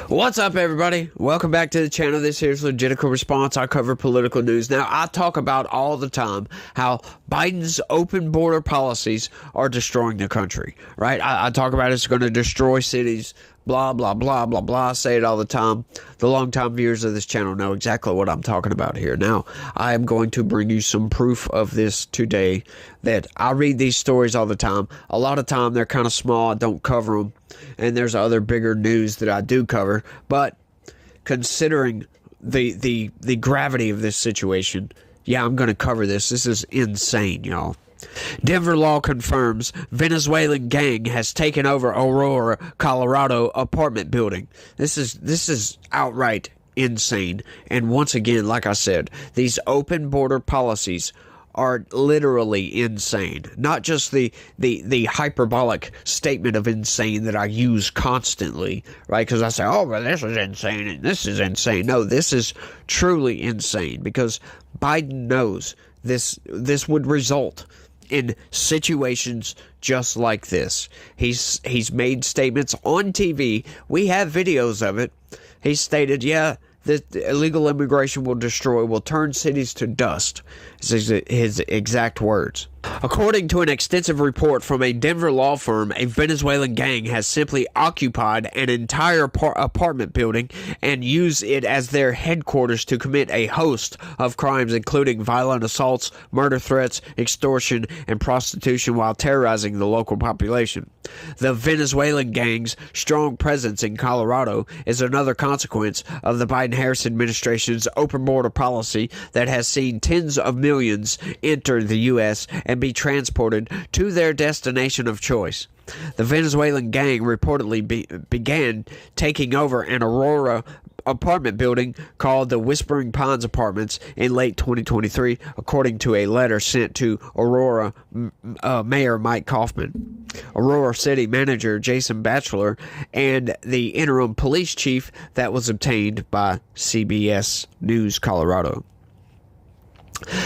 What's up, everybody? Welcome back to the channel. This here's Legitical Response. I cover political news. Now, I talk about all the time how Biden's open border policies are destroying the country, right? I talk about it's going to destroy cities, blah, blah, blah, blah, blah. I say it all the time. The longtime viewers of this channel know exactly what I'm talking about here. Now, I am going to bring you some proof of this today, that I read these stories all the time. A lot of time, they're kind of small. I don't cover them. And there's other bigger news that I do cover. But considering the gravity of this situation, yeah, I'm going to cover this. This is insane, y'all. Denver law confirms Venezuelan gang has taken over Aurora, Colorado apartment building. This is outright insane. And once again, like I said, these open border policies are literally insane. Not just the hyperbolic statement of insane that I use constantly, right? Because I say, oh, well, this is insane and this is insane. No, this is truly insane because Biden knows this would result in situations just like this. He's made statements on TV. We have videos of it. He stated, yeah, that illegal immigration will turn cities to dust. His exact words. According to an extensive report from a Denver law firm, a Venezuelan gang has simply occupied an entire apartment building and used it as their headquarters to commit a host of crimes, including violent assaults, murder threats, extortion, and prostitution, while terrorizing the local population. The Venezuelan gang's strong presence in Colorado is another consequence of the Biden-Harris administration's open border policy that has seen tens of millions enter the U.S. and be transported to their destination of choice. The Venezuelan gang reportedly began taking over an Aurora apartment building called the Whispering Pines Apartments in late 2023, according to a letter sent to Aurora Mayor Mike Coffman, Aurora City Manager Jason Batchelor, and the interim police chief that was obtained by CBS News Colorado.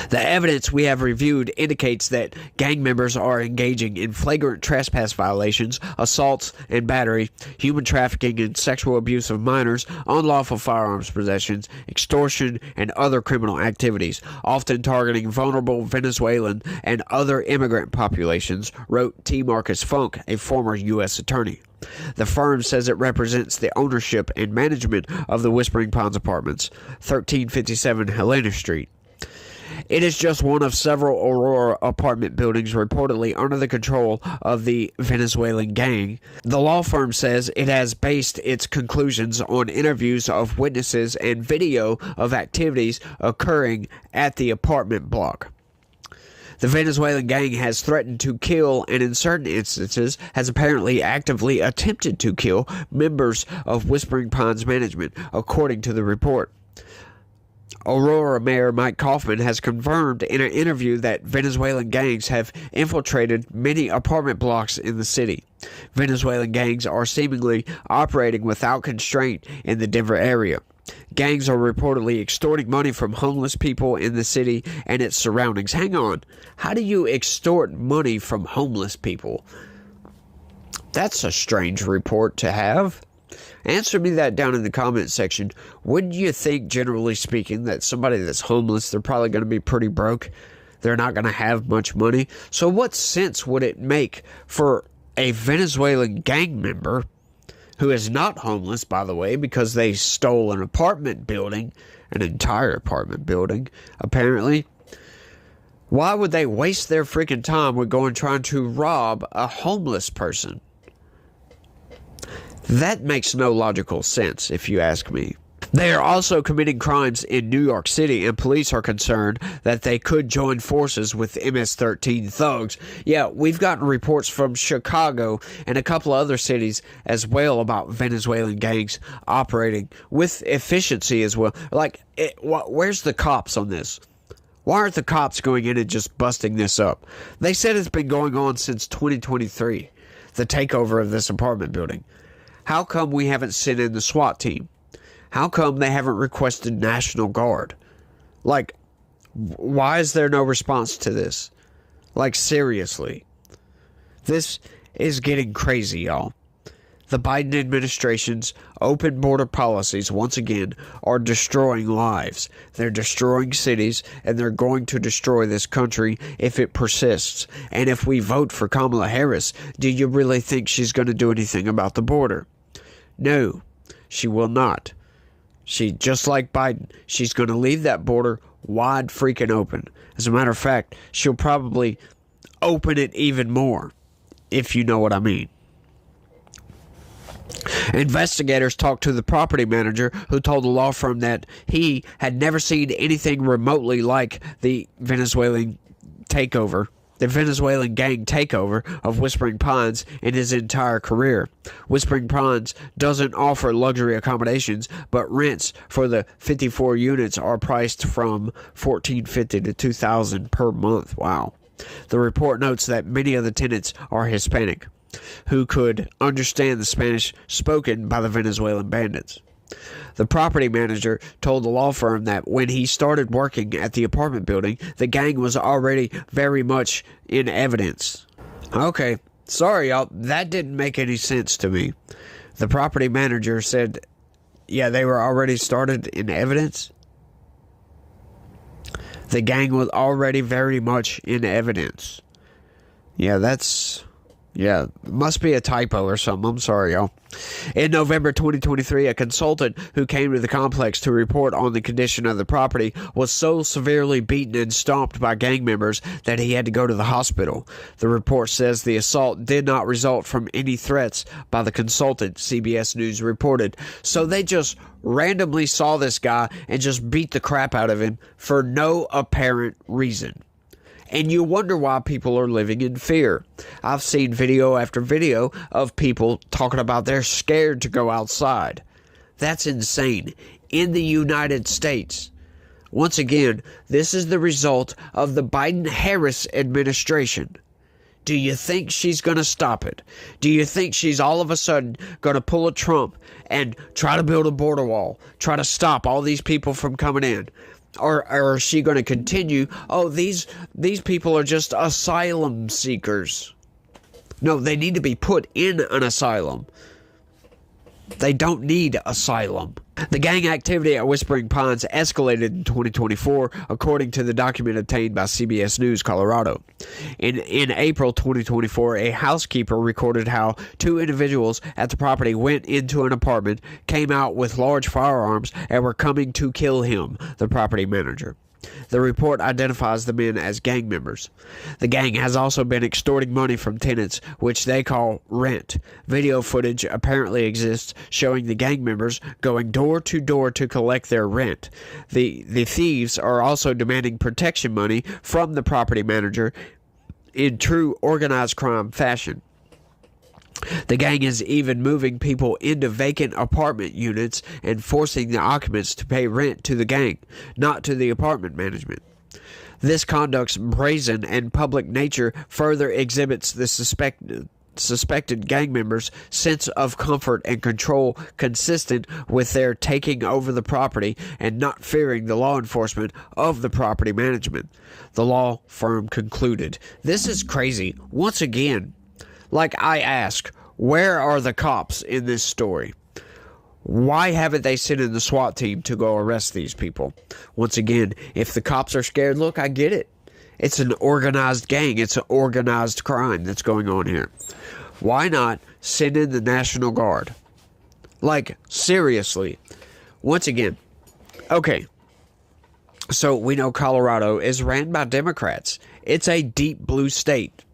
The evidence we have reviewed indicates that gang members are engaging in flagrant trespass violations, assaults and battery, human trafficking and sexual abuse of minors, unlawful firearms possessions, extortion, and other criminal activities, often targeting vulnerable Venezuelan and other immigrant populations, wrote T. Marcus Funk, a former U.S. attorney. The firm says it represents the ownership and management of the Whispering Pines Apartments, 1357 Helena Street. It is just one of several Aurora apartment buildings reportedly under the control of the Venezuelan gang. The law firm says it has based its conclusions on interviews of witnesses and video of activities occurring at the apartment block. The Venezuelan gang has threatened to kill and in certain instances has apparently actively attempted to kill members of Whispering Pines management, according to the report. Aurora Mayor Mike Coffman has confirmed in an interview that Venezuelan gangs have infiltrated many apartment blocks in the city. Venezuelan gangs are seemingly operating without constraint in the Denver area. Gangs are reportedly extorting money from homeless people in the city and its surroundings. Hang on. How do you extort money from homeless people? That's a strange report to have. Answer me that down in the comment section. Wouldn't you think, generally speaking, that somebody that's homeless, they're probably going to be pretty broke? They're not going to have much money. So what sense would it make for a Venezuelan gang member, who is not homeless, by the way, because they stole an apartment building, an entire apartment building, apparently? Why would they waste their freaking time with going trying to rob a homeless person? That makes no logical sense, if you ask me. They are also committing crimes in New York City, and police are concerned that they could join forces with MS-13 thugs. Yeah, we've gotten reports from Chicago and a couple of other cities as well about Venezuelan gangs operating with efficiency as well. Like, where's the cops on this? Why aren't the cops going in and just busting this up? They said it's been going on since 2023, the takeover of this apartment building. How come we haven't sent in the SWAT team? How come they haven't requested National Guard? Like, why is there no response to this? Like, seriously. This is getting crazy, y'all. The Biden administration's open border policies, once again, are destroying lives. They're destroying cities, and they're going to destroy this country if it persists. And if we vote for Kamala Harris, do you really think she's going to do anything about the border? No, she will not. She, just like Biden, she's going to leave that border wide freaking open. As a matter of fact, she'll probably open it even more, if you know what I mean. Investigators talked to the property manager, who told the law firm that he had never seen anything remotely like the Venezuelan gang takeover of Whispering Pines in his entire career. Whispering Pines doesn't offer luxury accommodations, but rents for the 54 units are priced from $1,450 to $2,000 per month. Wow. The report notes that many of the tenants are Hispanic, who could understand the Spanish spoken by the Venezuelan bandits. The property manager told the law firm that when he started working at the apartment building, the gang was already very much in evidence. Okay, sorry y'all, that didn't make any sense to me. The property manager said, yeah, they were already started in evidence? The gang was already very much in evidence. Yeah, must be a typo or something. I'm sorry, y'all. In November 2023, a consultant who came to the complex to report on the condition of the property was so severely beaten and stomped by gang members that he had to go to the hospital. The report says the assault did not result from any threats by the consultant, CBS News reported. So they just randomly saw this guy and just beat the crap out of him for no apparent reason. And you wonder why people are living in fear. I've seen video after video of people talking about they're scared to go outside. That's insane. In the United States. Once again, this is the result of the Biden-Harris administration. Do you think she's going to stop it? Do you think she's all of a sudden going to pull a Trump and try to build a border wall, try to stop all these people from coming in? Or is she going to continue, these people are just asylum seekers? No, they need to be put in an asylum. They don't need asylum. The gang activity at Whispering Pines escalated in 2024, according to the document obtained by CBS News Colorado. In April 2024, a housekeeper recorded how two individuals at the property went into an apartment, came out with large firearms, and were coming to kill him, the property manager. The report identifies the men as gang members. The gang has also been extorting money from tenants, which they call rent. Video footage apparently exists showing the gang members going door to door to collect their rent. The thieves are also demanding protection money from the property manager in true organized crime fashion. The gang is even moving people into vacant apartment units and forcing the occupants to pay rent to the gang, not to the apartment management. This conduct's brazen and public nature further exhibits the suspected gang members' sense of comfort and control consistent with their taking over the property and not fearing the law enforcement of the property management. The law firm concluded. This is crazy. Once again, like I ask, where are the cops in this story? Why haven't they sent in the SWAT team to go arrest these people? Once again, if the cops are scared, look, I get it. It's an organized gang. It's an organized crime that's going on here. Why not send in the National Guard? Like, seriously. Once again, okay. So we know Colorado is ran by Democrats. It's a deep blue state.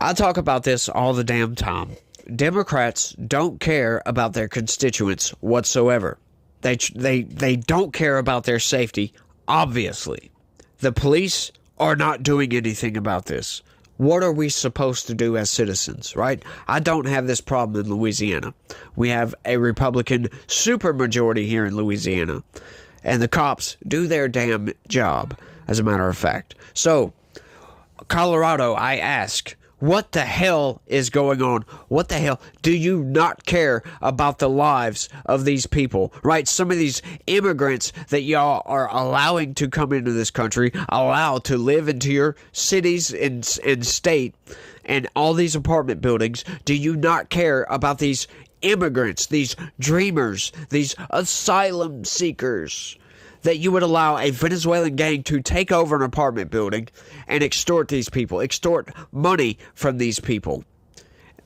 I talk about this all the damn time. Democrats don't care about their constituents whatsoever. They don't care about their safety, obviously. The police are not doing anything about this. What are we supposed to do as citizens, right? I don't have this problem in Louisiana. We have a Republican supermajority here in Louisiana. And the cops do their damn job, as a matter of fact. So, Colorado, I ask, what the hell is going on? What the hell? Do you not care about the lives of these people, right? Some of these immigrants that y'all are allowing to come into this country, allowed to live into your cities and state, and all these apartment buildings, do you not care about these immigrants, these dreamers, these asylum seekers, that you would allow a Venezuelan gang to take over an apartment building and extort these people, extort money from these people,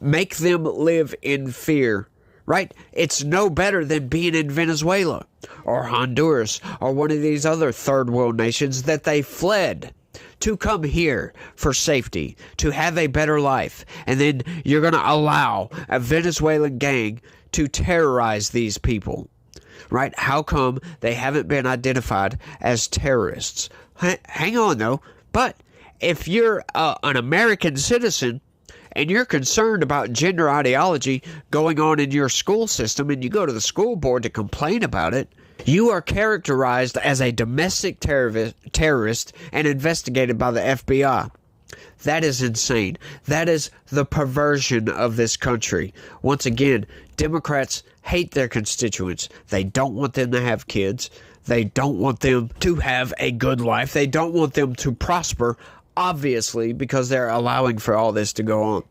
make them live in fear, right? It's no better than being in Venezuela or Honduras or one of these other third world nations that they fled to come here for safety, to have a better life. And then you're going to allow a Venezuelan gang to terrorize these people, right? How come they haven't been identified as terrorists? Hang on, though. But if you're an American citizen and you're concerned about gender ideology going on in your school system and you go to the school board to complain about it, you are characterized as a domestic terrorist and investigated by the FBI. That is insane. That is the perversion of this country. Once again, Democrats hate their constituents. They don't want them to have kids. They don't want them to have a good life. They don't want them to prosper, obviously, because they're allowing for all this to go on.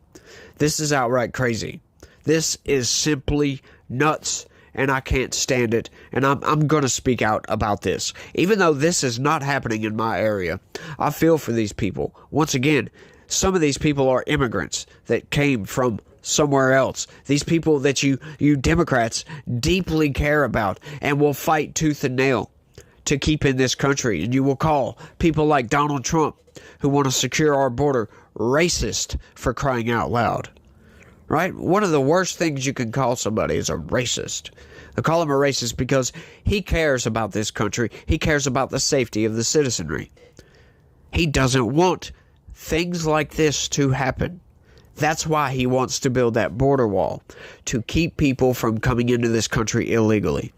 This is outright crazy. This is simply nuts, and I can't stand it, and I'm going to speak out about this. Even though this is not happening in my area, I feel for these people. Once again, some of these people are immigrants that came from somewhere else. These people that you Democrats deeply care about and will fight tooth and nail to keep in this country. And you will call people like Donald Trump, who want to secure our border, racist, for crying out loud. Right? One of the worst things you can call somebody is a racist. I call him a racist because he cares about this country. He cares about the safety of the citizenry. He doesn't want things like this to happen. That's why he wants to build that border wall, to keep people from coming into this country illegally.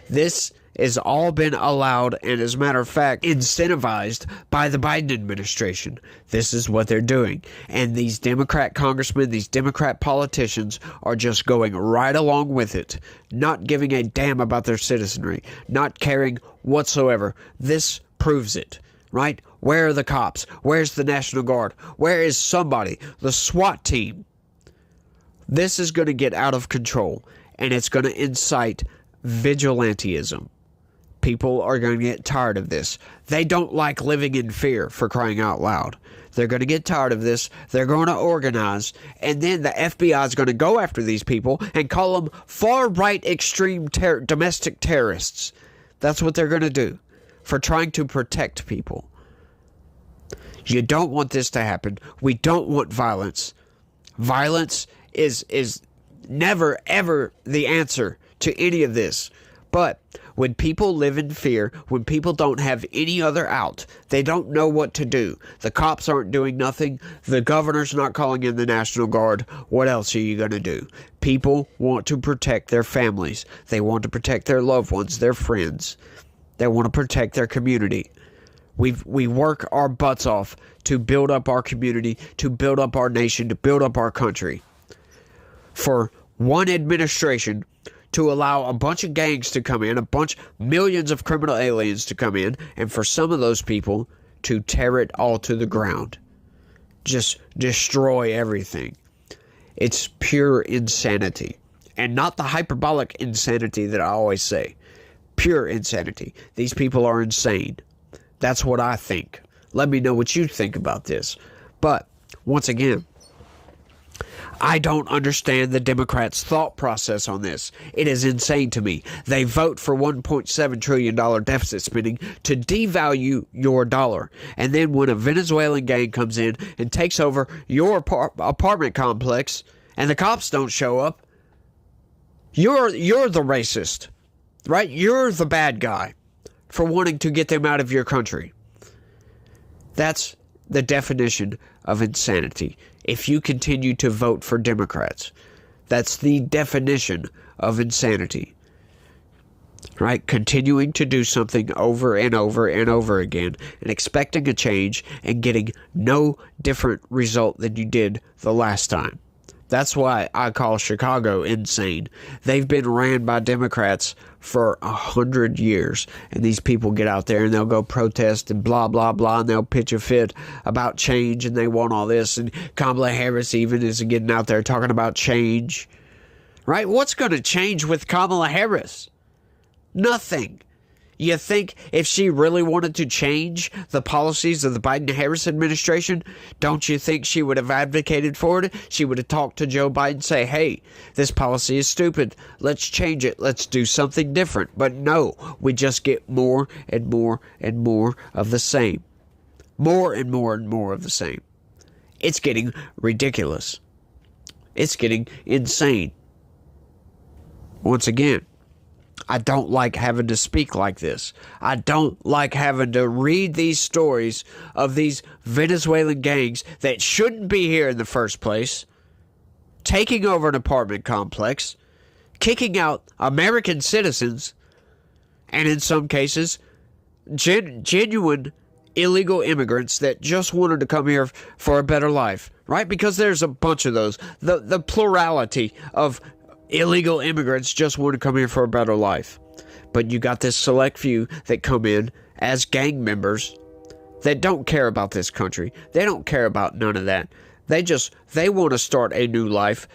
This has all been allowed and, as a matter of fact, incentivized by the Biden administration. This is what they're doing. And these Democrat congressmen, these Democrat politicians are just going right along with it, not giving a damn about their citizenry, not caring whatsoever. This proves it, right? Where are the cops? Where's the National Guard? Where is somebody? The SWAT team. This is going to get out of control, and it's going to incite vigilantism. People are going to get tired of this. They don't like living in fear, for crying out loud. They're going to get tired of this. They're going to organize. And then the FBI is going to go after these people and call them far-right extreme domestic terrorists. That's what they're going to do for trying to protect people. You don't want this to happen. We don't want violence. Violence is never, ever the answer to any of this. But when people live in fear, when people don't have any other out, they don't know what to do. The cops aren't doing nothing. The governor's not calling in the National Guard. What else are you going to do? People want to protect their families. They want to protect their loved ones, their friends. They want to protect their community. We work our butts off to build up our community, to build up our nation, to build up our country. For one administration to allow a bunch of gangs to come in, millions of criminal aliens to come in, and for some of those people to tear it all to the ground. Just destroy everything. It's pure insanity. And not the hyperbolic insanity that I always say. Pure insanity. These people are insane. That's what I think. Let me know what you think about this. But, once again, I don't understand the Democrats' thought process on this. It is insane to me. They vote for $1.7 trillion deficit spending to devalue your dollar. And then when a Venezuelan gang comes in and takes over your apartment complex and the cops don't show up, you're the racist, right? You're the bad guy for wanting to get them out of your country. That's the definition of insanity. If you continue to vote for Democrats, that's the definition of insanity. Right? Continuing to do something over and over and over again and expecting a change and getting no different result than you did the last time. That's why I call Chicago insane. They've been ran by Democrats for 100 years. And these people get out there and they'll go protest and blah, blah, blah. And they'll pitch a fit about change and they want all this. And Kamala Harris even is getting out there talking about change. Right? What's going to change with Kamala Harris? Nothing. You think if she really wanted to change the policies of the Biden-Harris administration, don't you think she would have advocated for it? She would have talked to Joe Biden and say, hey, this policy is stupid. Let's change it. Let's do something different. But no, we just get more and more and more of the same. More and more and more of the same. It's getting ridiculous. It's getting insane. Once again, I don't like having to speak like this. I don't like having to read these stories of these Venezuelan gangs that shouldn't be here in the first place, taking over an apartment complex, kicking out American citizens, and in some cases, genuine illegal immigrants that just wanted to come here for a better life, right? Because there's a bunch of those. The plurality of illegal immigrants just want to come here for a better life. But you got this select few that come in as gang members that don't care about this country. They don't care about none of that. They want to start a new life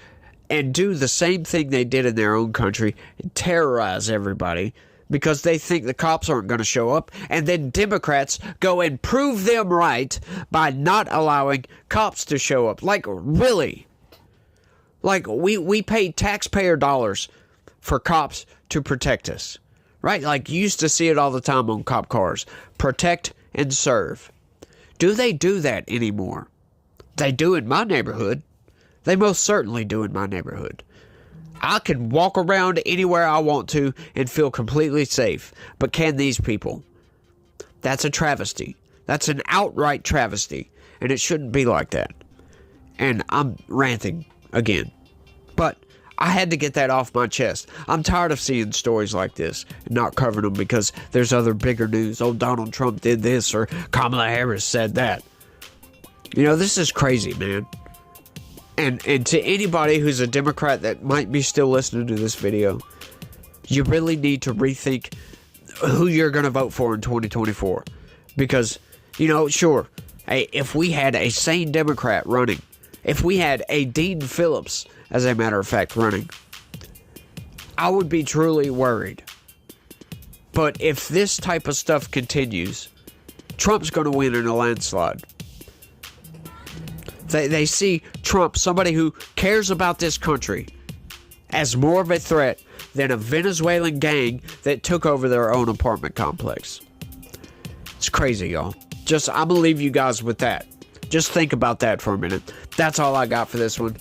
and do the same thing they did in their own country and terrorize everybody because they think the cops aren't going to show up. And then Democrats go and prove them right by not allowing cops to show up. Like, really? Like, we pay taxpayer dollars for cops to protect us, right? Like, you used to see it all the time on cop cars. Protect and serve. Do they do that anymore? They do in my neighborhood. They most certainly do in my neighborhood. I can walk around anywhere I want to and feel completely safe. But can these people? That's a travesty. That's an outright travesty. And it shouldn't be like that. And I'm ranting again. But I had to get that off my chest. I'm tired of seeing stories like this and not covering them because there's other bigger news. Oh, Donald Trump did this or Kamala Harris said that. You know, this is crazy, man. And to anybody who's a Democrat that might be still listening to this video, you really need to rethink who you're going to vote for in 2024. Because, you know, sure, if we had a sane Democrat running, if we had a Dean Phillips, as a matter of fact, running, I would be truly worried. But if this type of stuff continues, Trump's going to win in a landslide. They see Trump, somebody who cares about this country, as more of a threat than a Venezuelan gang that took over their own apartment complex. It's crazy, y'all. I'm going to leave you guys with that. Just think about that for a minute. That's all I got for this one.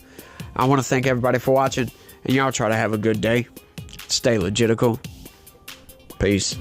I want to thank everybody for watching, and y'all try to have a good day. Stay legitical. Peace.